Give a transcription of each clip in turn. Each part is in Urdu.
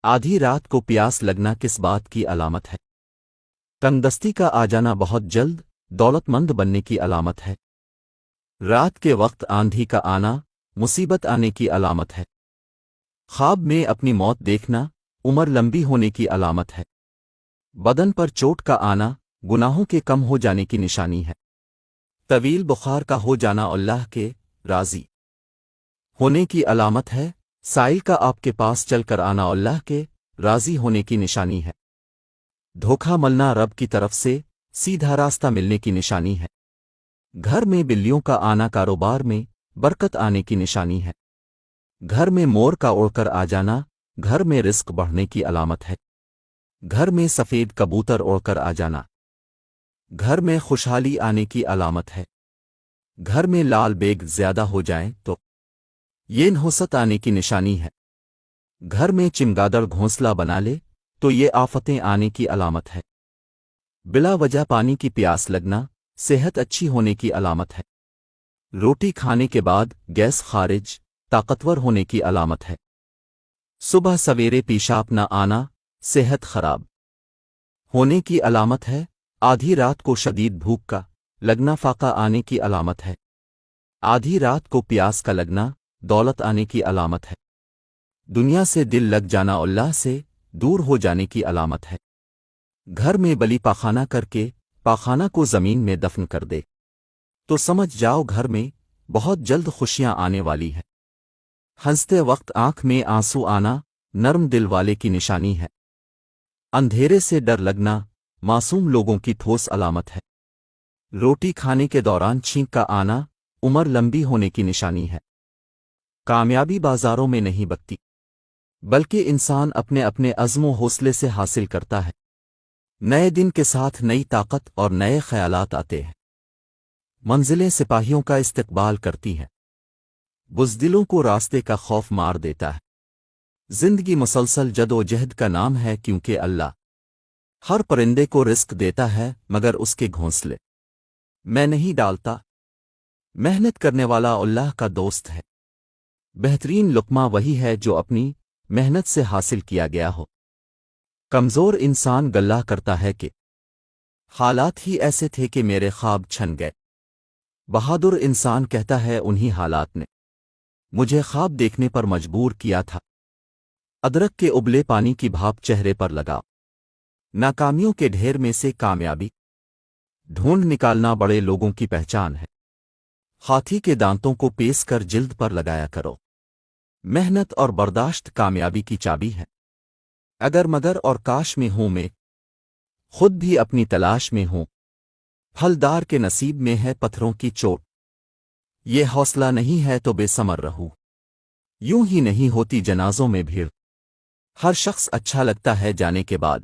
آدھی رات کو پیاس لگنا کس بات کی علامت ہے؟ تنگدستی کا آ جانا بہت جلد دولت مند بننے کی علامت ہے۔ رات کے وقت آندھی کا آنا مصیبت آنے کی علامت ہے۔ خواب میں اپنی موت دیکھنا عمر لمبی ہونے کی علامت ہے۔ بدن پر چوٹ کا آنا گناہوں کے کم ہو جانے کی نشانی ہے۔ طویل بخار کا ہو جانا اللہ کے راضی ہونے کی علامت ہے۔ سائل کا آپ کے پاس چل کر آنا اللہ کے راضی ہونے کی نشانی ہے۔ دھوکہ ملنا رب کی طرف سے سیدھا راستہ ملنے کی نشانی ہے۔ گھر میں بلیوں کا آنا کاروبار میں برکت آنے کی نشانی ہے۔ گھر میں مور کا اڑ کر آ جانا گھر میں رزق بڑھنے کی علامت ہے۔ گھر میں سفید کبوتر اڑ کر آ جانا گھر میں خوشحالی آنے کی علامت ہے۔ گھر میں لال بیگ زیادہ ہو جائیں تو یہ نحوست آنے کی نشانی ہے۔ گھر میں چمگادڑ گھونسلہ بنا لے تو یہ آفتیں آنے کی علامت ہے۔ بلا وجہ پانی کی پیاس لگنا صحت اچھی ہونے کی علامت ہے۔ روٹی کھانے کے بعد گیس خارج طاقتور ہونے کی علامت ہے۔ صبح سویرے پیشاب نہ آنا صحت خراب ہونے کی علامت ہے۔ آدھی رات کو شدید بھوک کا لگنا فاقہ آنے کی علامت ہے۔ آدھی رات کو پیاس کا لگنا دولت آنے کی علامت ہے۔ دنیا سے دل لگ جانا اللہ سے دور ہو جانے کی علامت ہے۔ گھر میں بلی پاخانہ کر کے پاخانہ کو زمین میں دفن کر دے تو سمجھ جاؤ گھر میں بہت جلد خوشیاں آنے والی ہے۔ ہنستے وقت آنکھ میں آنسو آنا نرم دل والے کی نشانی ہے۔ اندھیرے سے ڈر لگنا معصوم لوگوں کی ٹھوس علامت ہے۔ روٹی کھانے کے دوران چھینک کا آنا عمر لمبی ہونے کی نشانی ہے۔ کامیابی بازاروں میں نہیں بکتی بلکہ انسان اپنے اپنے عزم و حوصلے سے حاصل کرتا ہے۔ نئے دن کے ساتھ نئی طاقت اور نئے خیالات آتے ہیں۔ منزلیں سپاہیوں کا استقبال کرتی ہیں۔ بزدلوں کو راستے کا خوف مار دیتا ہے۔ زندگی مسلسل جد و جہد کا نام ہے کیونکہ اللہ ہر پرندے کو رزق دیتا ہے مگر اس کے گھونسلے میں نہیں ڈالتا۔ محنت کرنے والا اللہ کا دوست ہے۔ بہترین لقمہ وہی ہے جو اپنی محنت سے حاصل کیا گیا ہو۔ کمزور انسان گلہ کرتا ہے کہ حالات ہی ایسے تھے کہ میرے خواب چھن گئے۔ بہادر انسان کہتا ہے انہی حالات نے مجھے خواب دیکھنے پر مجبور کیا تھا۔ ادرک کے ابلے پانی کی بھاپ چہرے پر لگا۔ ناکامیوں کے ڈھیر میں سے کامیابی ڈھونڈ نکالنا بڑے لوگوں کی پہچان ہے۔ ہاتھی کے دانتوں کو پیس کر جلد پر لگایا کرو۔ محنت اور برداشت کامیابی کی چابی ہے۔ اگر مگر اور کاش میں ہوں میں خود بھی اپنی تلاش میں ہوں۔ پھلدار کے نصیب میں ہے پتھروں کی چوٹ۔ یہ حوصلہ نہیں ہے تو بے ثمر رہو۔ یوں ہی نہیں ہوتی جنازوں میں بھیڑ۔ ہر شخص اچھا لگتا ہے جانے کے بعد۔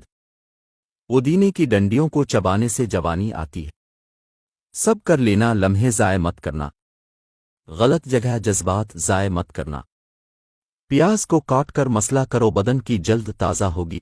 پودینے کی ڈنڈیوں کو چبانے سے جوانی آتی ہے۔ سب کر لینا لمحے ضائع مت کرنا۔ غلط جگہ جذبات ضائع مت کرنا۔ پیاز کو کاٹ کر مسئلہ کرو بدن کی جلد تازہ ہوگی۔